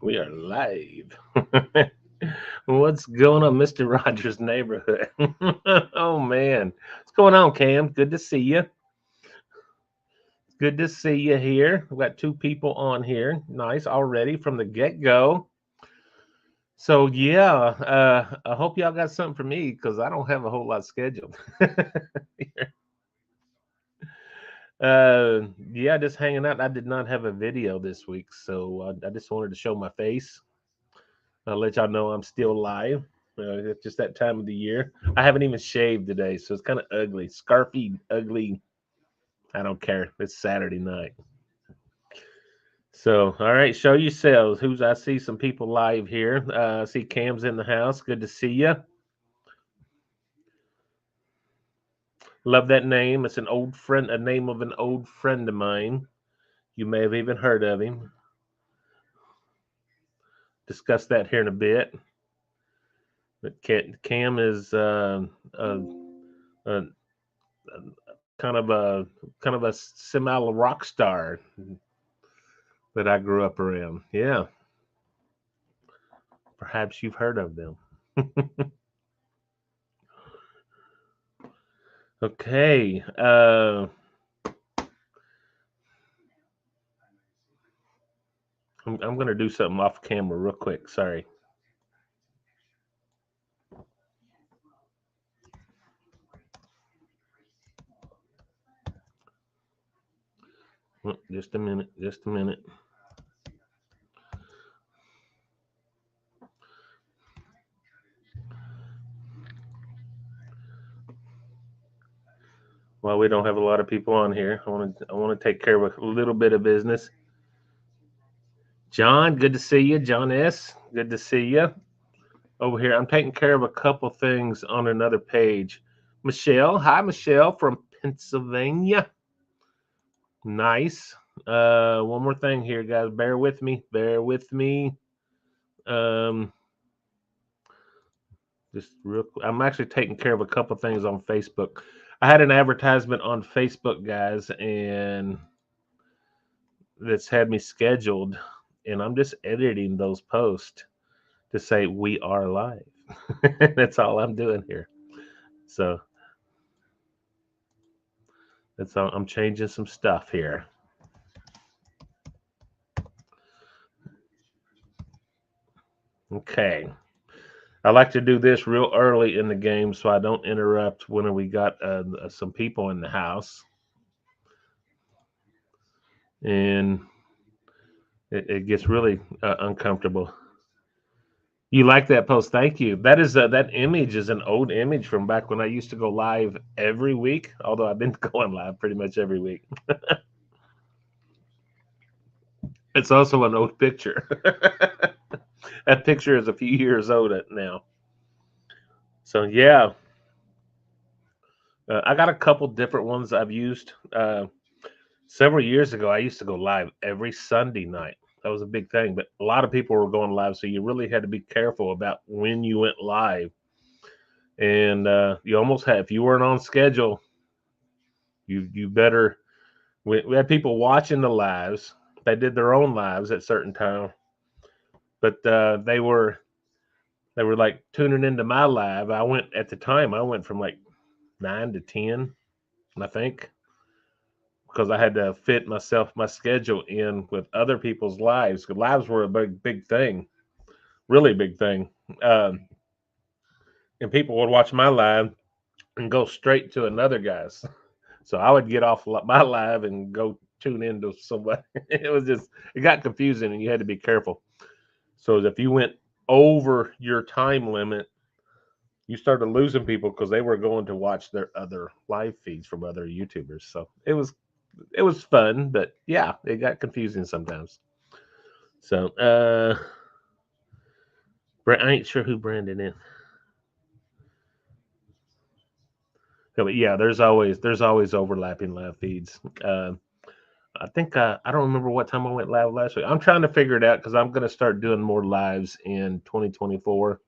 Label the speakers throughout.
Speaker 1: We are live. What's going on, Mr. Rogers' neighborhood? Oh man, what's going on, Cam? Good to see you. Good to see you here. We've got two people on here. Nice already from the get go. So yeah, I hope y'all got something for me because I don't have a whole lot scheduled. Yeah, just hanging out. I did not have a video this week, so I just wanted to show my face. I'll let y'all know I'm still live. It's just that time of the year. I haven't even shaved today, so it's kind of ugly, scarfy, ugly. I don't care. It's Saturday night. So, all right, show yourselves. Who's I see some people live here. I see Cam's in the house. Good to see you. Love that name. It's an old friend, a name of an old friend of mine. You may have even heard of him. Discuss that here in a bit. But Cam is a kind of a semi rock star that I grew up around. Yeah, perhaps you've heard of them. Okay. I'm going to do something off camera real quick. Sorry. Just a minute. Just a minute. Well, we don't have a lot of people on here. I want to take care of a little bit of business. John, good to see you. John S. Good to see you. Over here, I'm taking care of a couple things on another page. Michelle, hi Michelle from Pennsylvania. Nice. One more thing here, guys. Bear with me. Bear with me. Um, just real. I'm actually taking care of a couple things on Facebook. I had an advertisement on Facebook, guys, and that's had me scheduled, and I'm just editing those posts to say we are live. That's all I'm doing here. So that's all. I'm changing some stuff here. Okay. I like to do this real early in the game so I don't interrupt when we got some people in the house. And it gets really uncomfortable. You like that post? Thank you. That image is an old image from back when I used to go live every week. Although I've been going live pretty much every week. It's also an old picture. That picture is a few years old now. So yeah, I got a couple different ones I've used. Several years ago, I used to go live every Sunday night. That was a big thing, but a lot of people were going live, so you really had to be careful about when you went live. And you almost had, if you weren't on schedule, you better. We had people watching the lives. They did their own lives at certain time, but they were like tuning into my live. I went at the time. I went from like 9 to 10, I think, because I had to fit my schedule in with other people's lives. Because lives were a big thing, really big thing. Um, and people would watch my live and go straight to another guy's. So I would get off my live and go tune into somebody. It got confusing, and you had to be careful. So if you went over your time limit, you started losing people because they were going to watch their other live feeds from other YouTubers. So it was fun, but yeah, it got confusing sometimes. So I ain't sure who Brandon is. But yeah, there's always overlapping live feeds. I think I don't remember what time I went live last week. I'm trying to figure it out because I'm going to start doing more lives in 2024.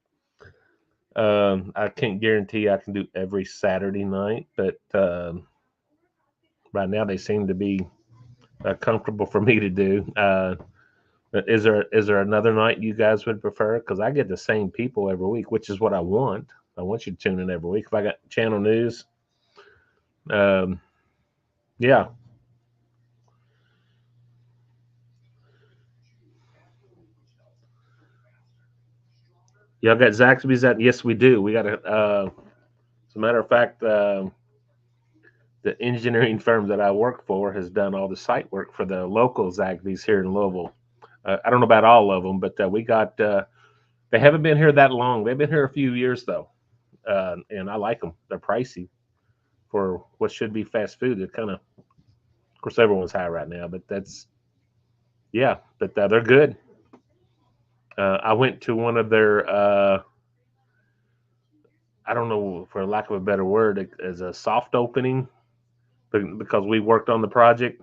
Speaker 1: I can't guarantee I can do every Saturday night, but right now they seem to be comfortable for me to do. Is there another night you guys would prefer? Because I get the same people every week, which is what I want. I want you to tune in every week. If I got channel news, um, yeah, y'all got Zaxby's. That yes, we do. We got a. As a matter of fact, the engineering firm that I work for has done all the site work for the local Zaxby's here in Louisville. I don't know about all of them, but we got. They haven't been here that long. They've been here a few years though, and I like them. They're pricey for what should be fast food. They're kind of course, everyone's high right now, but that's yeah. But they're good. I went to one of their. I don't know, for lack of a better word, as a soft opening because we worked on the project.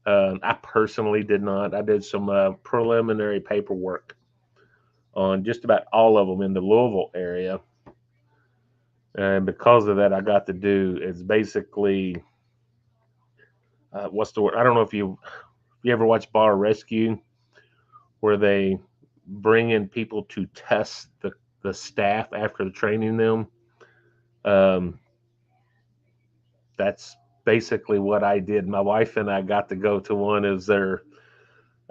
Speaker 1: I personally did not. I did some preliminary paperwork on just about all of them in the Louisville area, and because of that, I got to do. It's basically what's the word? I don't know if you ever watch Bar Rescue, where they bring in people to test the staff after training them. Um, that's basically what I did. My wife and I got to go to one as their,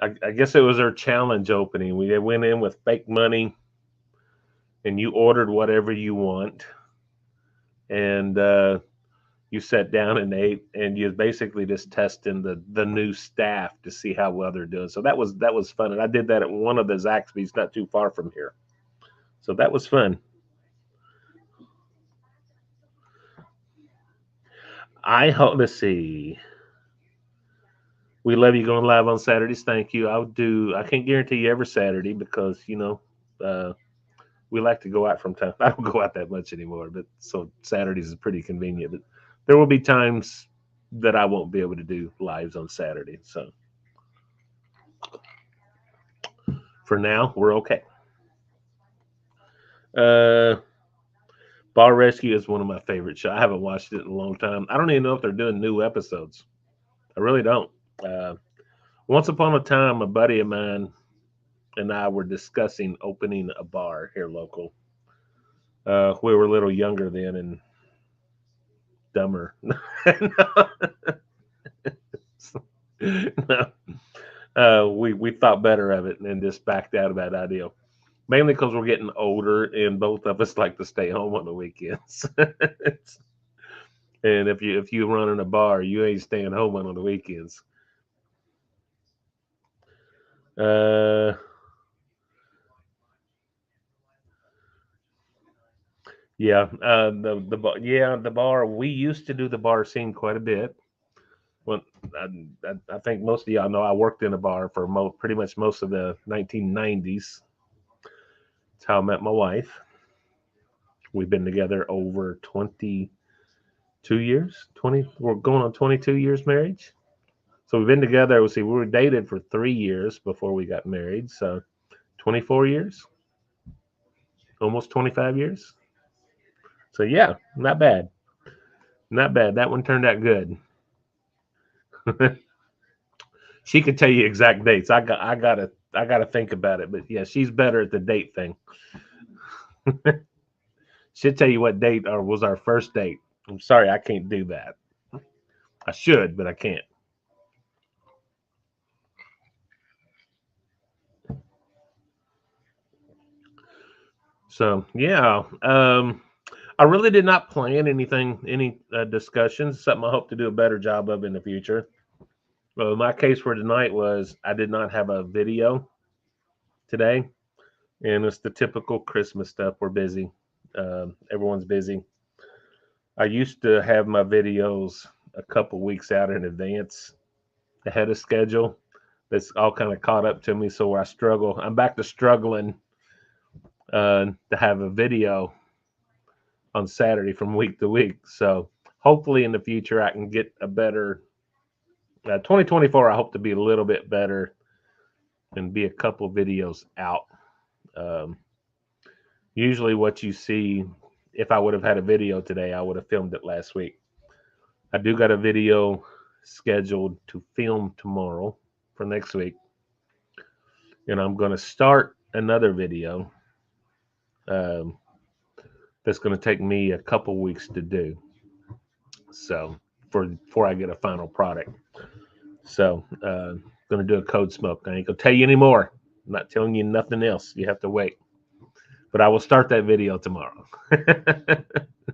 Speaker 1: I guess it was their challenge opening. We went in with fake money, and you ordered whatever you want, and you sat down and ate, and you basically just testing the new staff to see how well they're doing. So that was fun, and I did that at one of the Zaxby's not too far from here. So that was fun. I hope. Let's see. We love you going live on Saturdays. Thank you. I'll do. I can't guarantee you every Saturday because uh, we like to go out from time. I don't go out that much anymore, but so Saturdays is pretty convenient. But there will be times that I won't be able to do lives on Saturday. So for now, we're okay. Uh, Bar Rescue is one of my favorite shows. I haven't watched it in a long time. I don't even know if they're doing new episodes. I really don't. Uh, once upon a time, a buddy of mine and I were discussing opening a bar here local. We were a little younger then and dumber. No. We thought better of it and just backed out of that idea. Mainly because we're getting older and both of us like to stay home on the weekends. And if you run in a bar, you ain't staying home on the weekends. Uh, yeah, the bar. We used to do the bar scene quite a bit. Well, I think most of y'all know I worked in a bar for pretty much most of the 1990s. That's how I met my wife. We've been together over 22 years. 20. We're going on 22 years marriage. So we've been together. We were dated for 3 years before we got married. So 24 years, almost 25 years. So yeah, not bad. Not bad. That one turned out good. She could tell you exact dates. I gotta think about it. But yeah, she's better at the date thing. She'll tell you what date or was our first date. I'm sorry, I can't do that. I should, but I can't. So yeah, I really did not plan any discussions. Something I hope to do a better job of in the future. Well, my case for tonight was I did not have a video today, and it's the typical Christmas stuff. We're busy. Everyone's busy. I used to have my videos a couple weeks out in advance, ahead of schedule. That's all kind of caught up to me. So where I struggle, I'm back to struggling to have a video on Saturday from week to week. So hopefully in the future I can get a better. 2024, I hope to be a little bit better and be a couple videos out. Um, Usually, what you see, if I would have had a video today, I would have filmed it last week. I do got a video scheduled to film tomorrow for next week. and I'm going to start another video um, that's going to take me a couple weeks to do. So before I get a final product. So going to do a code smoke. I ain't going to tell you anymore. I'm not telling you nothing else. You have to wait. But I will start that video tomorrow.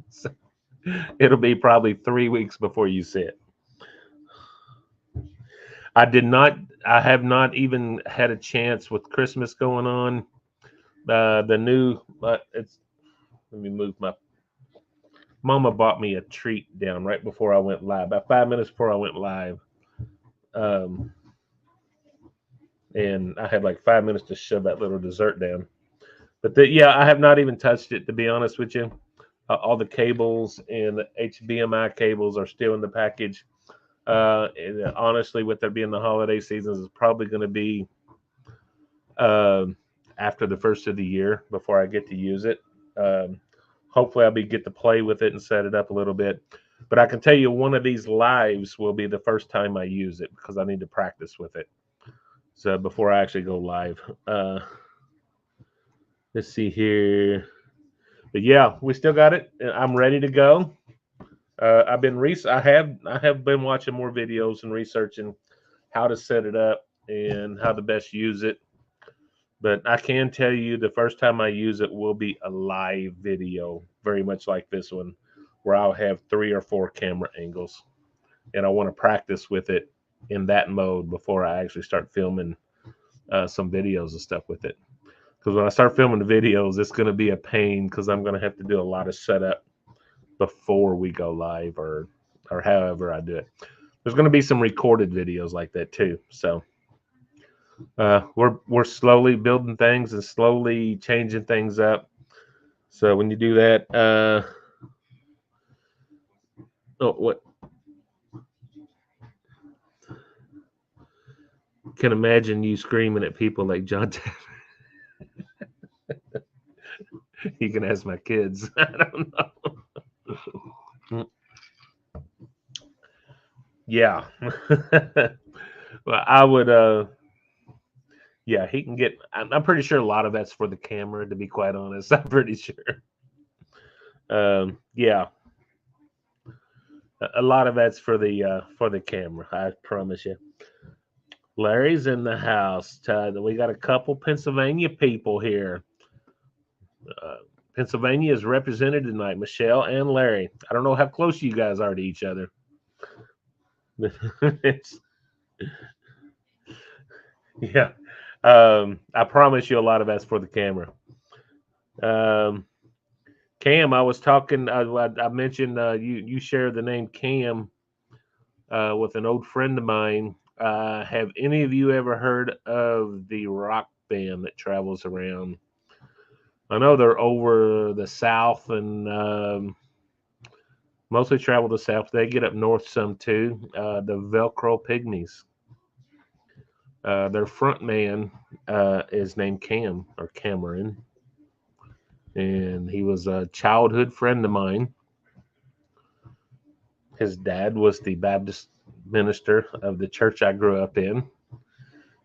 Speaker 1: So it'll be probably 3 weeks before you see it. I have not even had a chance with Christmas going on. The new, it's, let me move my, Mama bought me a treat down right before I went live, about 5 minutes before I went live. And I had like 5 minutes to shove that little dessert down. But yeah, I have not even touched it, to be honest with you. All the cables and the HDMI cables are still in the package. And honestly, with there being the holiday seasons, it's probably going to be after the first of the year before I get to use it. Hopefully, I'll get to play with it and set it up a little bit. But I can tell you, one of these lives will be the first time I use it because I need to practice with it. So before I actually go live, let's see here. But yeah, we still got it. I'm ready to go. I have been watching more videos and researching how to set it up and how to best use it. But I can tell you the first time I use it will be a live video, very much like this one, where I'll have 3 or 4 camera angles. And I want to practice with it in that mode before I actually start filming some videos and stuff with it. Because when I start filming the videos, it's going to be a pain because I'm going to have to do a lot of setup before we go live or however I do it. There's going to be some recorded videos like that too. So we're slowly building things and slowly changing things up. So when you do that, what? Can imagine you screaming at people like John Taylor. You can ask my kids. I don't know. Yeah. Well, I would. Yeah, he can get. I'm pretty sure a lot of that's for the camera. To be quite honest, I'm pretty sure. Yeah, a lot of that's for the camera. I promise you. Larry's in the house. We got a couple Pennsylvania people here. Pennsylvania is represented tonight. Michelle and Larry. I don't know how close you guys are to each other. Yeah. I promise you a lot of that's for the camera. Cam, I was talking. I mentioned you share the name Cam with an old friend of mine. Have any of you ever heard of the rock band that travels around? I know they're over the south and mostly travel the south. They get up north some too. The Velcro Pygmies. Their front man is named Cam or Cameron, and he was a childhood friend of mine. His dad was the Baptist minister of the church I grew up in,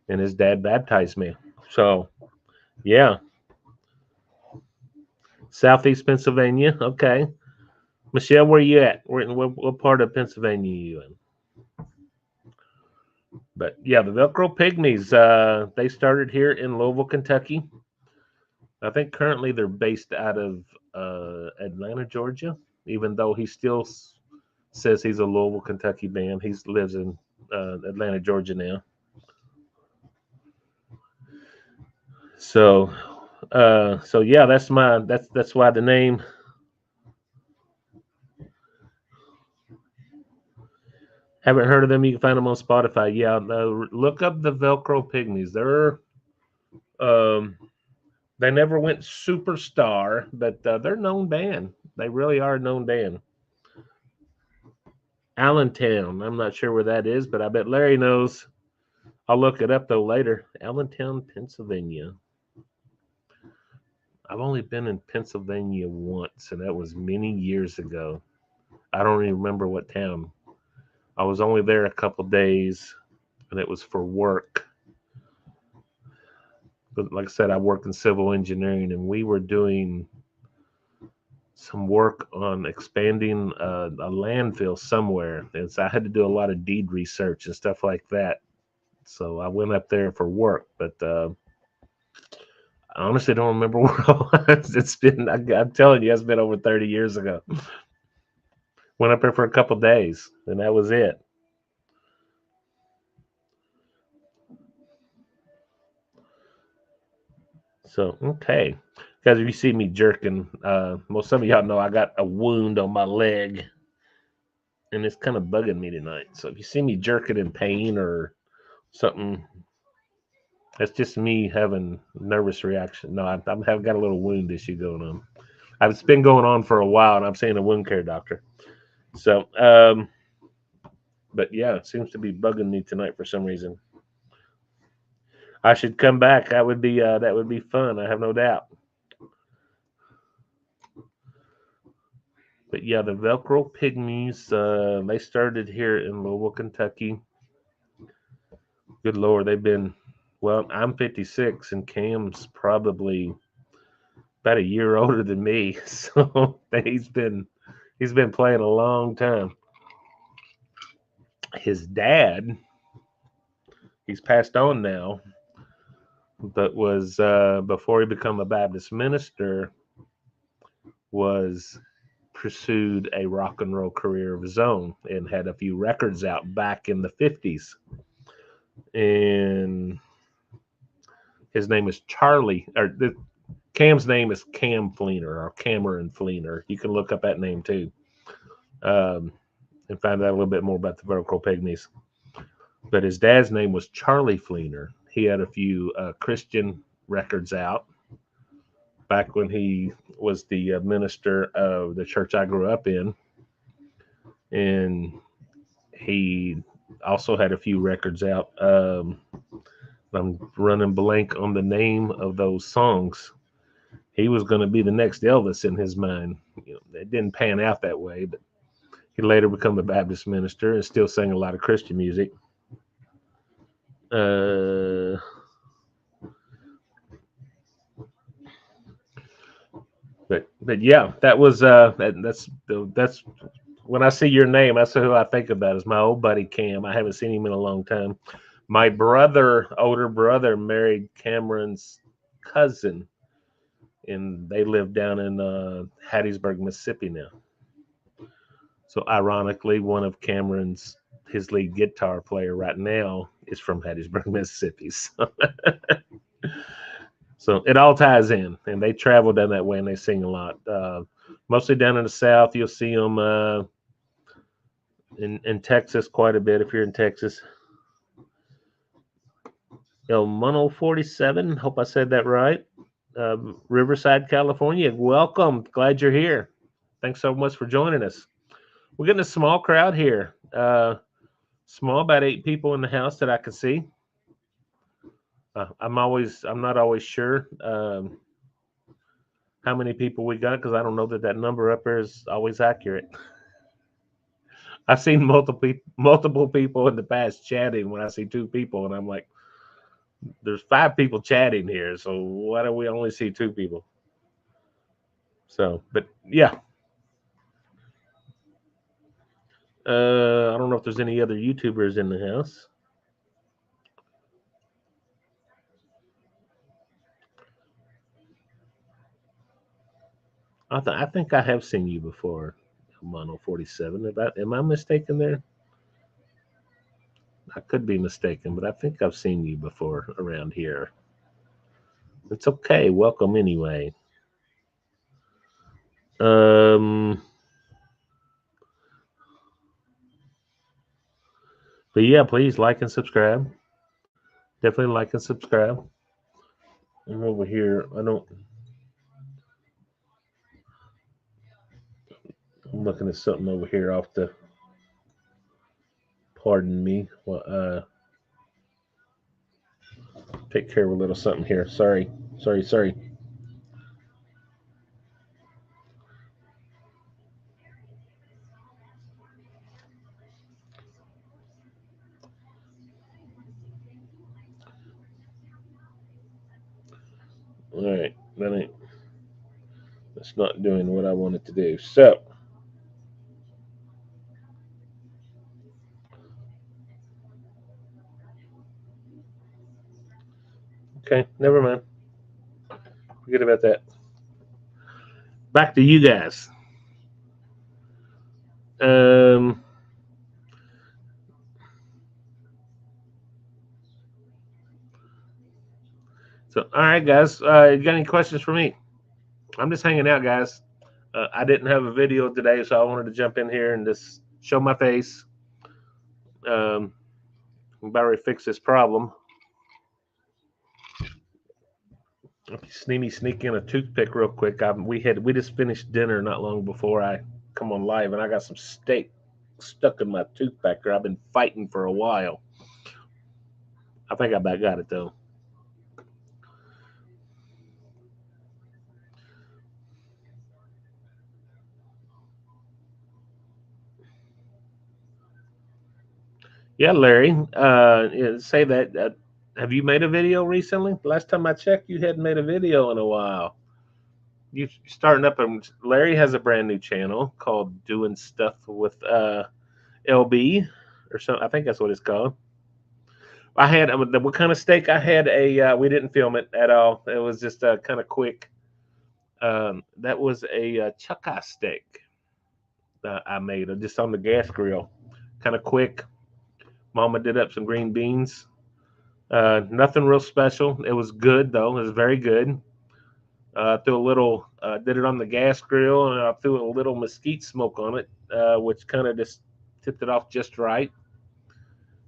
Speaker 1: and his dad baptized me. So, yeah. Southeast Pennsylvania. Okay. Michelle, where you at? What part of Pennsylvania are you in? But yeah, the Velcro Pygmies, they started here in Louisville, Kentucky. I think currently they're based out of Atlanta, Georgia, even though he still says he's a Louisville, Kentucky band. He lives in Atlanta, Georgia now. So yeah, that's why the name. Haven't heard of them? You can find them on Spotify. Yeah, look up the Velcro Pygmies. They never went superstar, but they're a known band. They really are a known band. Allentown. I'm not sure where that is, but I bet Larry knows. I'll look it up though later. Allentown, Pennsylvania. I've only been in Pennsylvania once, and that was many years ago. I don't even remember what town. I was only there a couple days, and it was for work. But like I said, I work in civil engineering, and we were doing some work on expanding a landfill somewhere, and so I had to do a lot of deed research and stuff like that. So I went up there for work, but I honestly don't remember where I was. I'm telling you, it's been over 30 years ago. Went up there for a couple days, and that was it. So, okay. Guys, if you see me jerking, most some of y'all know I got a wound on my leg, and it's kind of bugging me tonight. So if you see me jerking in pain or something, that's just me having nervous reaction. No, I've got a little wound issue going on. It's been going on for a while, and I'm seeing a wound care doctor. So, but yeah, it seems to be bugging me tonight for some reason. I should come back. That would be fun. I have no doubt. But yeah, the Velcro Pygmies, they started here in Louisville, Kentucky. Good Lord, they've been, well, I'm 56 and Cam's probably about a year older than me. So he's been playing a long time. His dad, he's passed on now, but was before he became a Baptist minister, was pursued a rock and roll career of his own and had a few records out back in the 50s. And his name is Charlie, or Cam's name is Cam Fleener or Cameron Fleener. You can look up that name too, and find out a little bit more about the Vertical Pygmies. But his dad's name was Charlie Fleener. He had a few Christian records out back when he was the minister of the church I grew up in. And he also had a few records out. I'm running blank on the name of those songs. He was going to be the next Elvis in his mind. You know, it didn't pan out that way, but he later became a Baptist minister and still sang a lot of Christian music. But yeah, that's when I see your name, that's who I think about is my old buddy Cam. I haven't seen him in a long time. My older brother, married Cameron's cousin, and they live down in Hattiesburg, Mississippi now. So ironically, one of Cameron's his lead guitar player right now is from Hattiesburg, Mississippi. So it all ties in, and they travel down that way and they sing a lot. Mostly down in the South, you'll see them in Texas quite a bit if you're in Texas. El Mono 47, hope I said that right. Riverside, California. Welcome. Glad you're here. Thanks so much for joining us. We're getting a small crowd here. Small, about 8 people in the house that I can see. I'm not always sure how many people we got because I don't know that number up there is always accurate. I've seen multiple people in the past chatting when I see 2 people, and I'm like, there's 5 people chatting here, so why do we only see 2 people? So, but yeah. I don't know if there's any other YouTubers in the house. I think I have seen you before, Mono 47. Am I mistaken there? I could be mistaken, but I think I've seen you before around here. It's okay. Welcome anyway. But yeah, please like and subscribe. Definitely like and subscribe. I'm over here. I'm looking at something over here off the. Pardon me. Well, take care of a little something here. Sorry. All right, that's not doing what I wanted to do. So, okay, never mind. Forget about that. Back to you guys. Um, so, all right, guys. You got any questions for me? I'm just hanging out, guys. I didn't have a video today, so I wanted to jump in here and just show my face. I'm about to fix this problem. If you see me sneak in a toothpick real quick, we just finished dinner not long before I come on live, and I got some steak stuck in my toothpicker. I've been fighting for a while. I think I about got it though. Yeah, Larry. Say that. Have you made a video recently? Last time I checked, you hadn't made a video in a while. You starting up? Larry has a brand new channel called Doing Stuff with LB or something. I think that's what it's called. I had what kind of steak I had we didn't film it at all. It was just kind of quick. That was a chuck eye steak I made just on the gas grill, kind of quick. Mama did up some green beans. Nothing real special. It was good though. It was very good. Threw a little, did it on the gas grill, and I threw a little mesquite smoke on it, which kind of just tipped it off just right.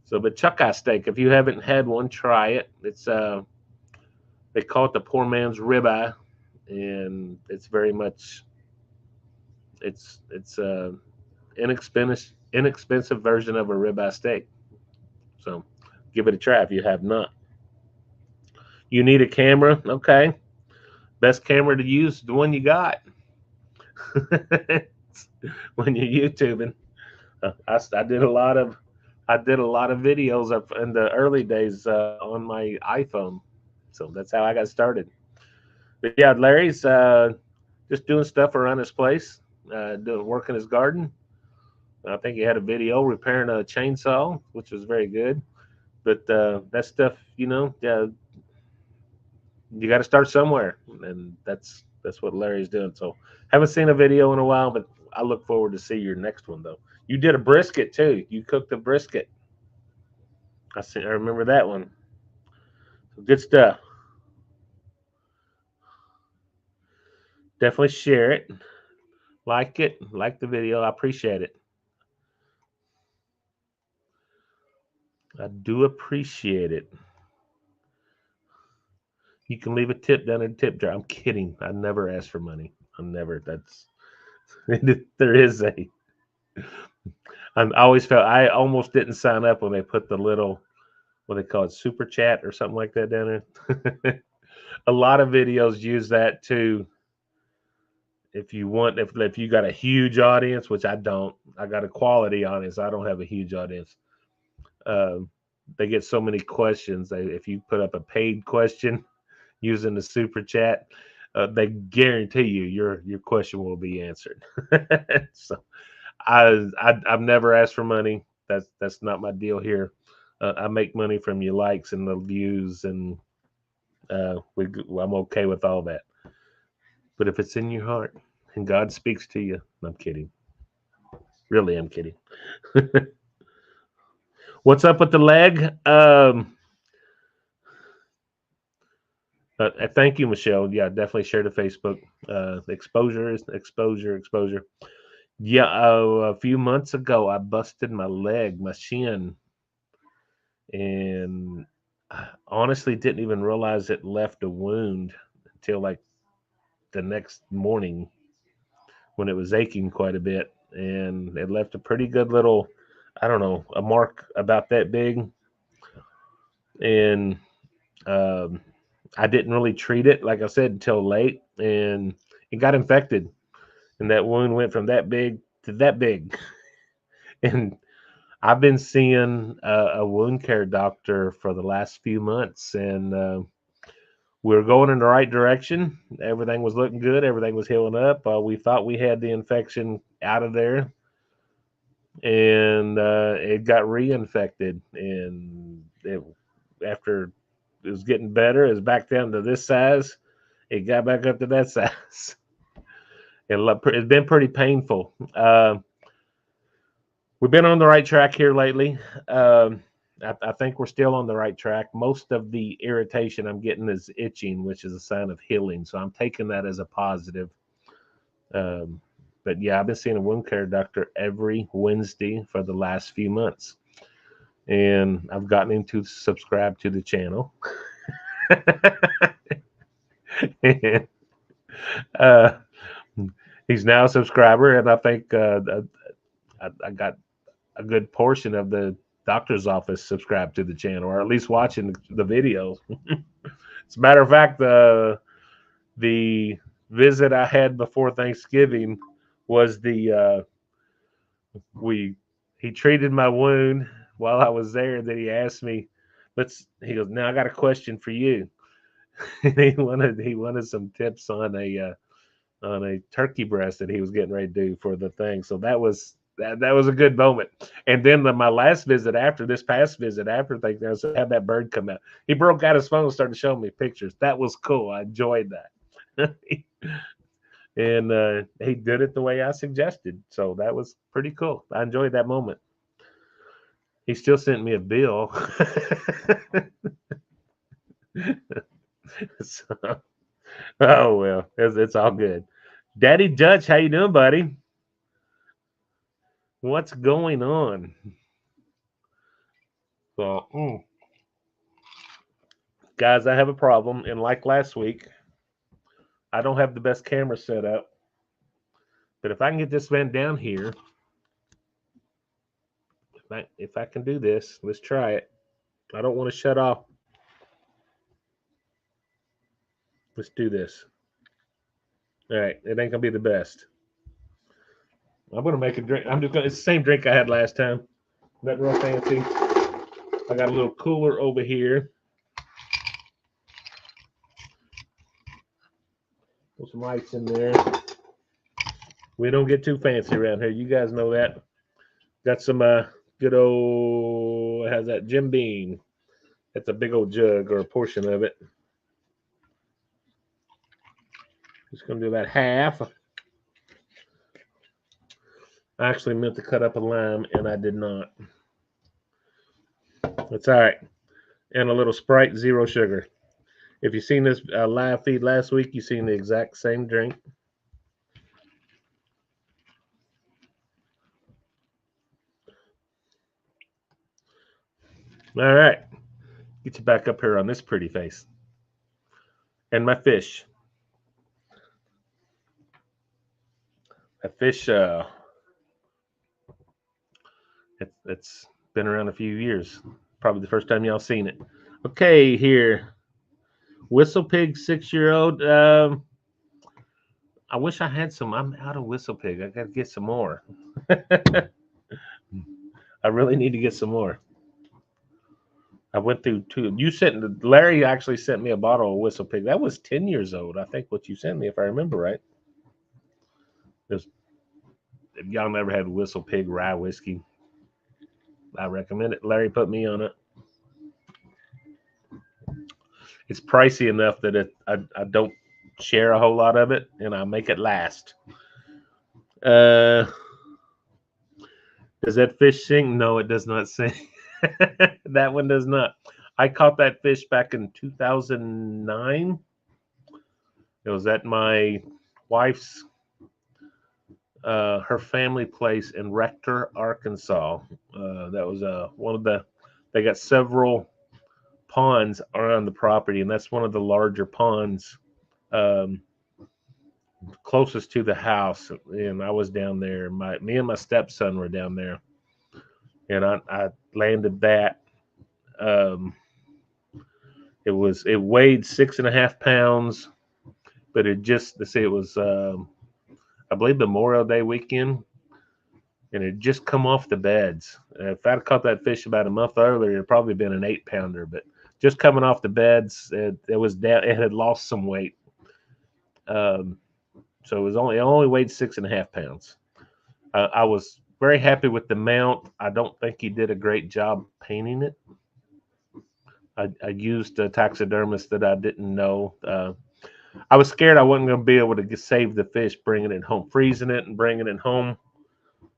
Speaker 1: So, but chuck eye steak, if you haven't had one, try it. It's they call it the poor man's ribeye, and it's very much it's inexpensive version of a ribeye steak. So, give it a try if you have not. You need a camera, okay? Best camera to use the one you got. When you're YouTubing, I did a lot of videos up in the early days on my iPhone, so that's how I got started. But yeah, Larry's just doing stuff around his place, doing work in his garden. I think he had a video repairing a chainsaw, which was very good. But that stuff, you got to start somewhere, and that's what Larry's doing. So haven't seen a video in a while, but I look forward to see your next one though. You did a brisket too. You cooked a brisket. I remember that one. So good stuff. Definitely share it, like the video. I appreciate it. I do appreciate it. You can leave a tip down in the tip jar. I'm kidding. I never ask for money. I never. That's there is a. I always felt I almost didn't sign up when they put the little what they call it super chat or something like that down there. A lot of videos use that too. If you got a huge audience, which I don't, I got a quality audience. I don't have a huge audience. Um, they get so many questions. If you put up a paid question using the super chat, they guarantee you your question will be answered. So I've never asked for money. That's not my deal here. I make money from your likes and the views, and I'm okay with all that. But if it's in your heart and God speaks to you, I'm kidding. Really, I'm kidding. What's up with the leg? Thank you, Michelle. Yeah, definitely share to Facebook. Exposure is exposure, exposure. Yeah, a few months ago, I busted my leg, my shin, and I honestly didn't even realize it left a wound until like the next morning when it was aching quite a bit, and it left a pretty good little, I don't know, a mark about that big, and um, I didn't really treat it, like I said, until late, and it got infected, and that wound went from that big to that big, and I've been seeing a wound care doctor for the last few months, and we were going in the right direction. Everything was looking good. Everything was healing up. We thought we had the infection out of there, and it got reinfected. And after it was getting better, it was back down to this size. It got back up to that size. It's been pretty painful. We've been on the right track here lately. I think we're still on the right track. Most of the irritation I'm getting is itching, which is a sign of healing. So I'm taking that as a positive. But yeah, I've been seeing a wound care doctor every Wednesday for the last few months. And I've gotten him to subscribe to the channel. And, he's now a subscriber, and I think I got a good portion of the doctor's office subscribed to the channel, or at least watching the videos. As a matter of fact, the visit I had before Thanksgiving was he treated my wound while I was there. Then he asked me, he goes, now I got a question for you. he wanted some tips on a turkey breast that he was getting ready to do for the thing. So that was a good moment. And then my last visit after this past visit after Thanksgiving, I had that bird come out. He broke out his phone and started showing me pictures. That was cool. I enjoyed that. And he did it the way I suggested. So that was pretty cool. I enjoyed that moment. He still sent me a bill. So, oh well, it's all good. Daddy Dutch, how you doing, buddy? What's going on? So, guys, I have a problem, and like last week, I don't have the best camera set up. But if I can get this man down here, if I can do this, let's try it. I don't want to shut off. Let's do this. All right, it ain't gonna be the best. I'm gonna make a drink. It's the same drink I had last time. Nothing real fancy. I got a little cooler over here. Put some ice in there. We don't get too fancy around here. You guys know that. Got some good old, how's that, Jim Beam. That's a big old jug or a portion of it. Just gonna do about half. I actually meant to cut up a lime, and I did not. It's all right. And a little Sprite, zero sugar. If you've seen this live feed last week, you've seen the exact same drink. All right. Get you back up here on this pretty face. And my fish. A fish, it's been around a few years. Probably the first time y'all seen it. Okay, here. Whistle Pig 6-year-old. I wish I had some. I'm out of Whistle Pig. I got to get some more. I really need to get some more. I went through two. Larry actually sent me a bottle of Whistle Pig. That was 10 years old, I think, what you sent me, if I remember right. If y'all never had Whistle Pig rye whiskey, I recommend it. Larry put me on it. It's pricey enough that I don't share a whole lot of it, and I make it last. Does that fish sing? No, it does not sing. That one does not. I caught that fish back in 2009. It was at my wife's, her family place in Rector, Arkansas. That was they got several ponds around the property, and that's one of the larger ponds closest to the house. And I was down there. Me and my stepson were down there, and I landed that. It weighed 6.5 pounds, but it was I believe Memorial Day weekend, and it just come off the beds. If I'd caught that fish about a month earlier, it'd probably been an 8-pounder, but just coming off the beds. It was down. It had lost some weight. Um, so it only weighed 6.5 pounds. I was very happy with the mount. I don't think he did a great job painting it. I used a taxidermist that I didn't know. I was scared I wasn't going to be able to save the fish, bringing it home, freezing it and bringing it home.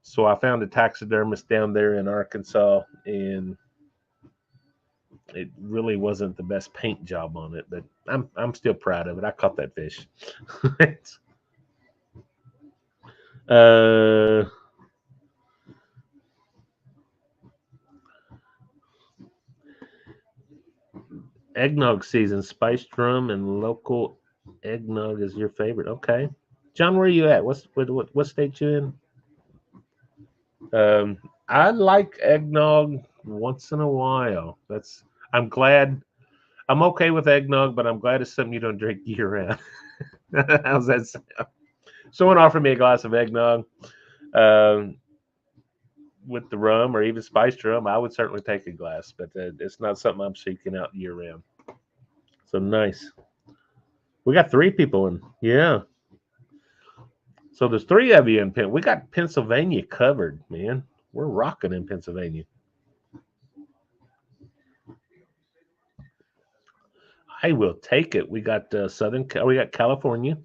Speaker 1: So I found a taxidermist down there in Arkansas, and it really wasn't the best paint job on it, but I'm still proud of it. I caught that fish. uh, Eggnog season, spiced rum and local eggnog is your favorite. Okay, John, where are you at? What state you in? I like eggnog once in a while. I'm glad. I'm okay with eggnog, but I'm glad it's something you don't drink year round. How's that sound? Someone offered me a glass of eggnog um, with the rum or even spiced rum. I would certainly take a glass, but it's not something I'm seeking out year round. So nice. We got 3 people in. Yeah. So there's 3 of you in Penn. We got Pennsylvania covered, man. We're rocking in Pennsylvania. I will take it. We got we got California.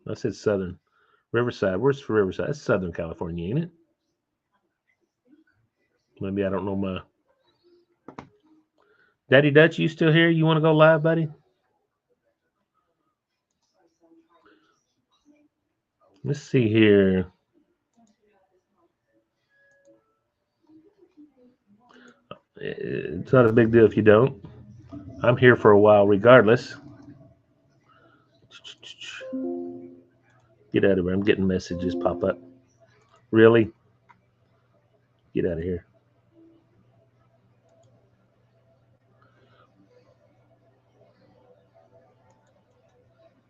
Speaker 1: I said Southern. Riverside. Where's Riverside? That's Southern California, ain't it? Maybe I don't know my Daddy Dutch. You still here? You want to go live, buddy? Let's see here. It's not a big deal if you don't. I'm here for a while, regardless. Get out of here. I'm getting messages pop up. Really? Get out of here.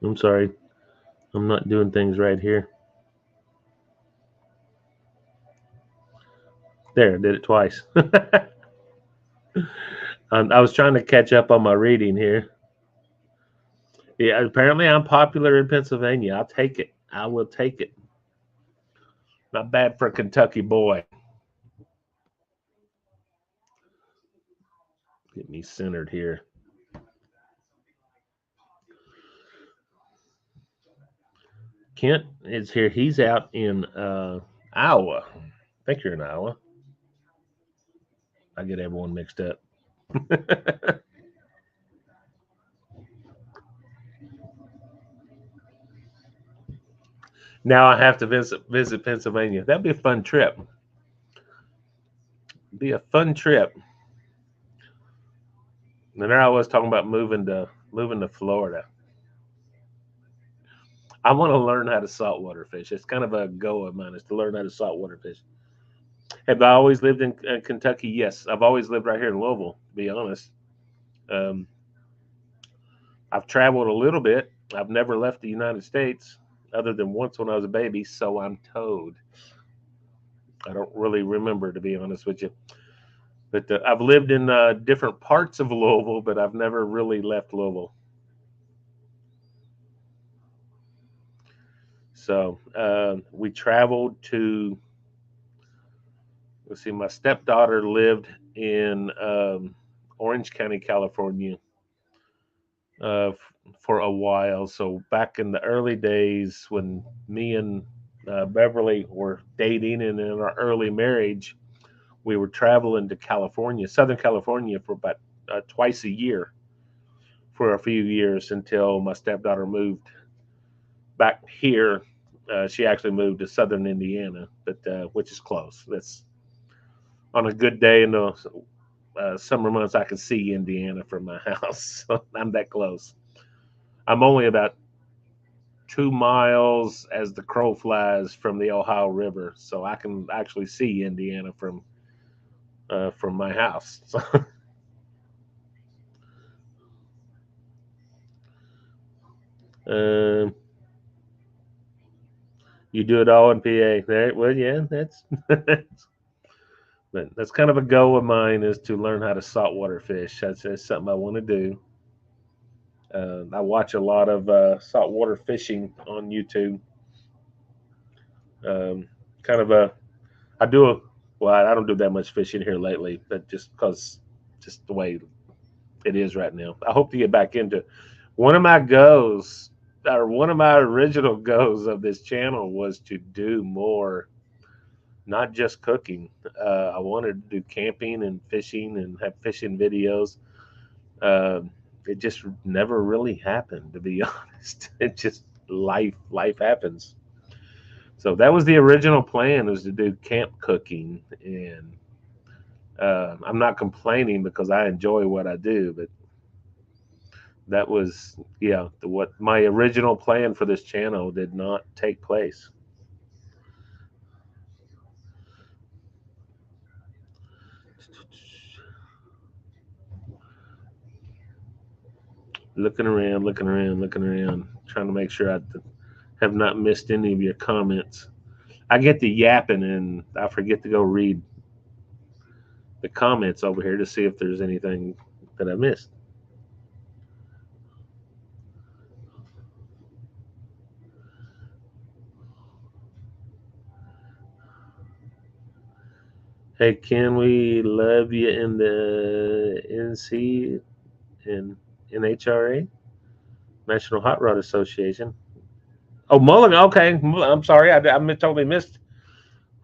Speaker 1: I'm sorry. I'm not doing things right here. There, did it twice. I was trying to catch up on my reading here. Yeah, apparently I'm popular in Pennsylvania. I'll take it. I will take it. Not bad for a Kentucky boy. Get me centered here. Kent is here. He's out in Iowa. I think you're in Iowa. I get everyone mixed up. Now I have to visit Pennsylvania. That'd be a fun trip. Be a fun trip. And there I was talking about moving to Florida. I want to learn how to saltwater fish. It's kind of a go of mine is to learn how to saltwater fish. Have I always lived in Kentucky? Yes, I've always lived right here in Louisville. To be honest, um, I've traveled a little bit. I've never left the United States other than once when I was a baby. So I'm told. I don't really remember, to be honest with you. But I've lived in different parts of Louisville, but I've never really left Louisville. So we traveled to. Let's see, my stepdaughter lived in Orange County, California, for a while. So back in the early days when me and Beverly were dating and in our early marriage, we were traveling to California, Southern California, for about twice a year for a few years until my stepdaughter moved back here. She actually moved to Southern Indiana, but which is close. That's on a good day in the summer months. I can see Indiana from my house. So I'm that close. I'm only about 2 miles as the crow flies from the Ohio River, so I can actually see Indiana from my house. So, um, you do it all in PA. There, well, yeah, that's But that's kind of a goal of mine, is to learn how to saltwater fish. That's something I want to do. I watch a lot of saltwater fishing on YouTube. Um, kind of a, I do a, well, I don't do that much fishing here lately, but just because, just the way it is right now. I hope to get back into one of my goals, or one of my original goals of this channel was to do more, not just cooking. I wanted to do camping and fishing and have fishing videos. Um, it just never really happened, to be honest. It just life happens. So that was the original plan, was to do camp cooking, and I'm not complaining because I enjoy what I do, but that was, yeah, what my original plan for this channel did not take place. Looking around, trying to make sure I have not missed any of your comments. I get to yapping and I forget to go read the comments over here to see if there's anything that I missed. Hey, Ken, we love you in the NC and NHRA, National Hot Rod Association. Oh, Mulligan. Okay, I'm sorry, I totally missed.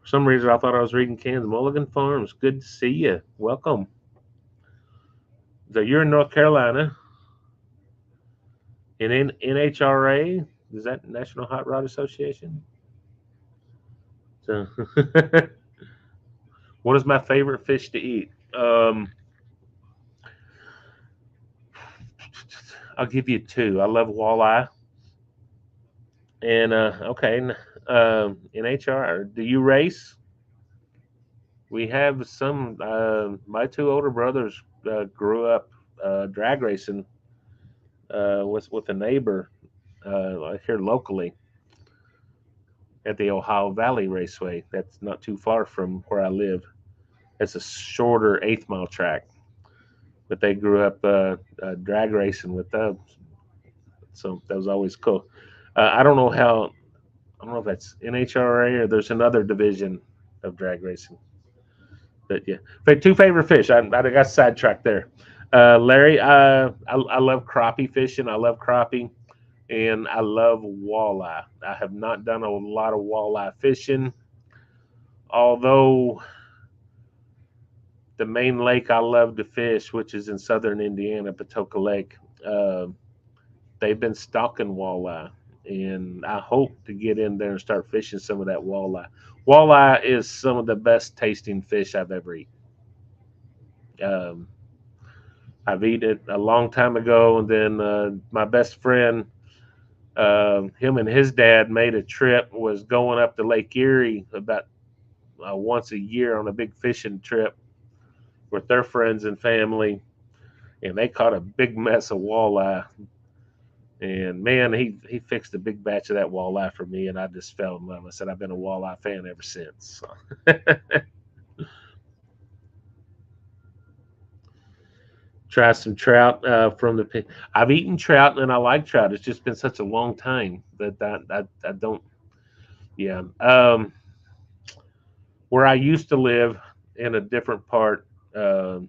Speaker 1: For some reason, I thought I was reading Ken's Mulligan Farms. Good to see you. Welcome. So you're in North Carolina, and in NHRA, is that National Hot Rod Association? So, what is my favorite fish to eat? I'll give you two. I love walleye. And okay, NHR, do you race? We have some. My two older brothers grew up drag racing with a neighbor here locally at the Ohio Valley Raceway. That's not too far from where I live. It's a shorter 8th mile track, but they grew up drag racing with them, so that was always cool. I don't know how. I don't know if that's NHRA or there's another division of drag racing. But yeah, but two favorite fish. I got sidetracked there. Larry, I love crappie fishing. I love crappie, and I love walleye. I have not done a lot of walleye fishing, although the main lake I love to fish, which is in southern Indiana, Patoka Lake, uh, they've been stocking walleye, and I hope to get in there and start fishing some of that walleye. Walleye is some of the best tasting fish I've ever eaten. Um, I've eaten it a long time ago, and then my best friend, him and his dad made a trip, was going up to Lake Erie about once a year on a big fishing trip with their friends and family, and they caught a big mess of walleye. And man, he fixed a big batch of that walleye for me, and I just fell in love. I said I've been a walleye fan ever since. So. Try some trout from the pit. I've eaten trout and I like trout. It's just been such a long time that I don't. Yeah. Where I used to live in a different part of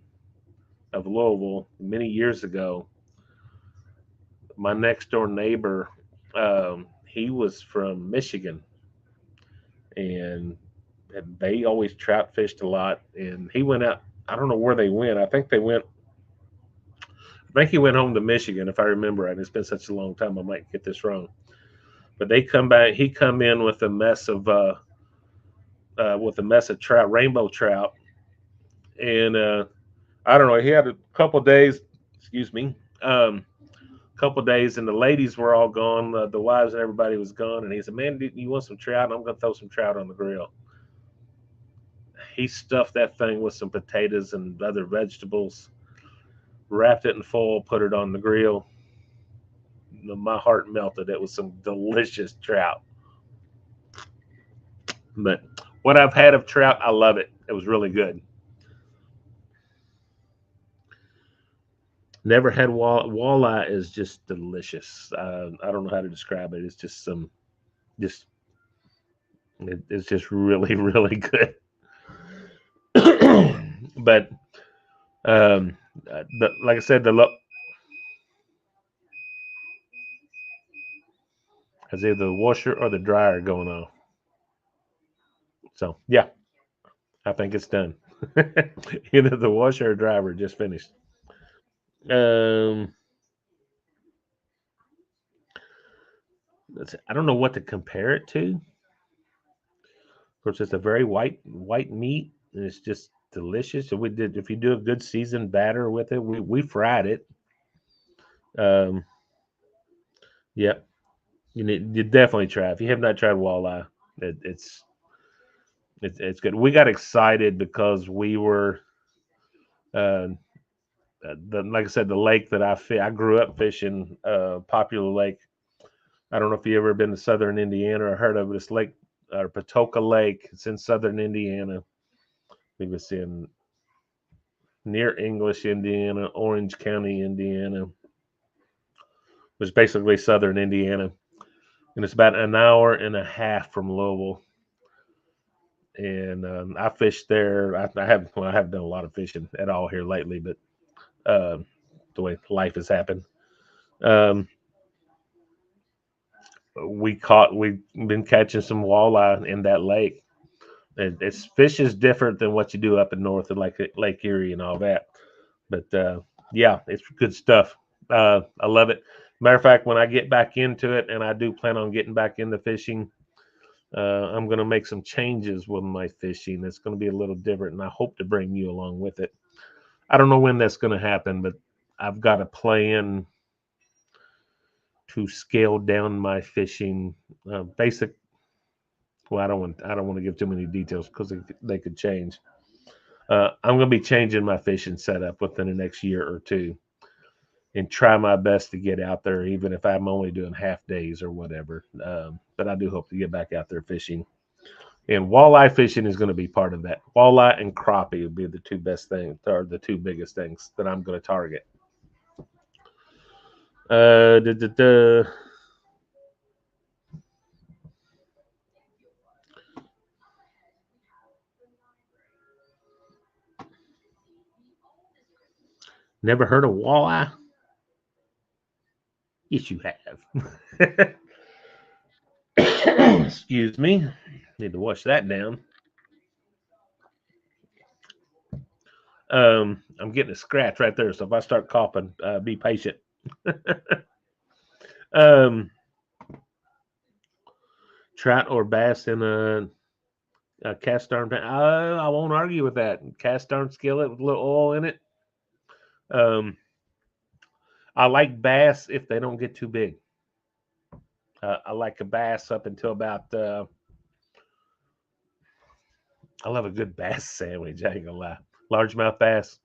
Speaker 1: Louisville many years ago, my next door neighbor, he was from Michigan, and they always trout fished a lot. And he went out. I don't know where they went. I think they went. I think he went home to Michigan, if I remember right. It's been such a long time, I might get this wrong. But they come back. He come in with a mess of trout, rainbow trout, and I don't know. He had a couple days. Excuse me. Couple days, and the ladies were all gone. The wives and everybody was gone. And he said, "Man, you want some trout? I'm going to throw some trout on the grill." He stuffed that thing with some potatoes and other vegetables, wrapped it in foil, put it on the grill. My heart melted. It was some delicious trout. But what I've had of trout, I love it. It was really good. Never had walleye is just delicious. I don't know how to describe it. It's just just it's just really really good. But um, like I said, is either the washer or the dryer going off. So yeah, I think it's done. Either the washer or dryer just finished. Um, I don't know what to compare it to. Of course, it's a very white meat, and it's just delicious. So we did. If you do a good seasoned batter with it, we fried it. Um, yep, you definitely try. If you have not tried walleye, it, it's it's good. We got excited because we were uh, like I said, the lake that I grew up fishing, popular lake. I don't know if you ever been to southern Indiana or heard of this lake, or Patoka Lake. It's in southern Indiana. I think it's in near English, Indiana, Orange County, Indiana, which is basically southern Indiana, and it's about an hour and a half from Louisville. And I fished there. I haven't done a lot of fishing at all here lately, but uh, the way life has happened. Um, we've been catching some walleye in that lake. It's fish is different than what you do up in north of Lake Erie and all that. But yeah, it's good stuff. I love it. Matter of fact, when I get back into it, and I do plan on getting back into fishing, I'm going to make some changes with my fishing. It's going to be a little different, and I hope to bring you along with it. I don't know when that's going to happen, but I've got a plan to scale down my fishing. Basic. Well, I don't want to give too many details because they could change. I'm going to be changing my fishing setup within the next year or two, and try my best to get out there, even if I'm only doing half days or whatever. But I do hope to get back out there fishing. And walleye fishing is going to be part of that. Walleye and crappie would be the two best things, or the two biggest things that I'm going to target. Da, da, da. Never heard of walleye? Yes, you have. Excuse me. Need to wash that down. I'm getting a scratch right there, so if I start coughing, be patient. um, Trout or bass in a cast iron pan. I won't argue with that. Cast iron skillet with a little oil in it. Um, I like bass if they don't get too big. I like a bass up until about. I love a good bass sandwich. I ain't gonna lie. Largemouth bass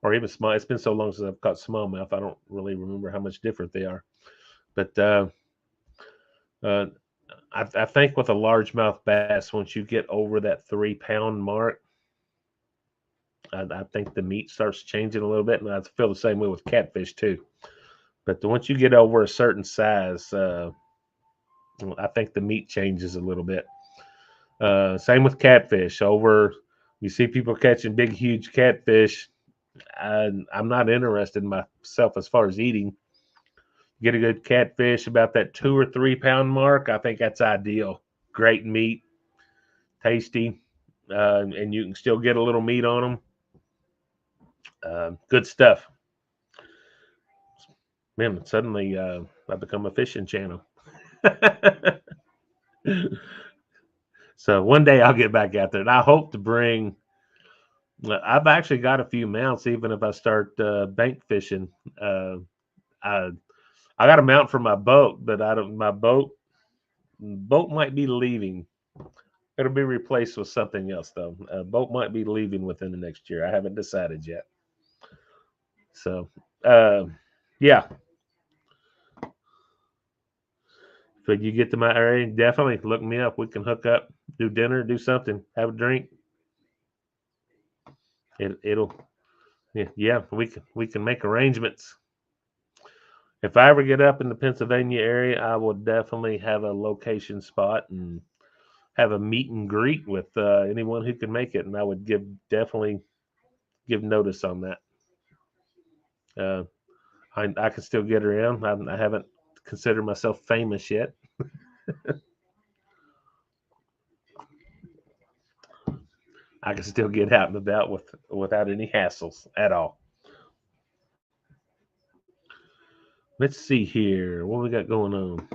Speaker 1: or even small. It's been so long since I've caught smallmouth. I don't really remember how much different they are. But uh, I think with a largemouth bass, once you get over that 3 pound mark, I think the meat starts changing a little bit, and I feel the same way with catfish too. But once you get over a certain size, I think the meat changes a little bit. Same with catfish. You see people catching big, huge catfish. I'm not interested in myself as far as eating. Get a good catfish about that 2 or 3 pound mark. I think that's ideal. Great meat, tasty, and you can still get a little meat on them. Good stuff. Man, suddenly I've become a fishing channel. So one day I'll get back out there, and I hope to bring. I've actually got a few mounts, even if I start bank fishing. Uh, I I got a mount for my boat, but I don't. My boat might be leaving. It'll be replaced with something else, though. Boat might be leaving within the next year. I haven't decided yet. So, uh, yeah. If you get to my area, definitely look me up. We can hook up, do dinner, do something, have a drink. It'll Yeah, we can make arrangements. If I ever get up in the Pennsylvania area, I will definitely have a location spot and have a meet and greet with anyone who can make it, and I would definitely give notice on that. Uh, I can still get around. I haven't considered myself famous yet. I can still get out and about without any hassles at all. Let's see here. What we got going on?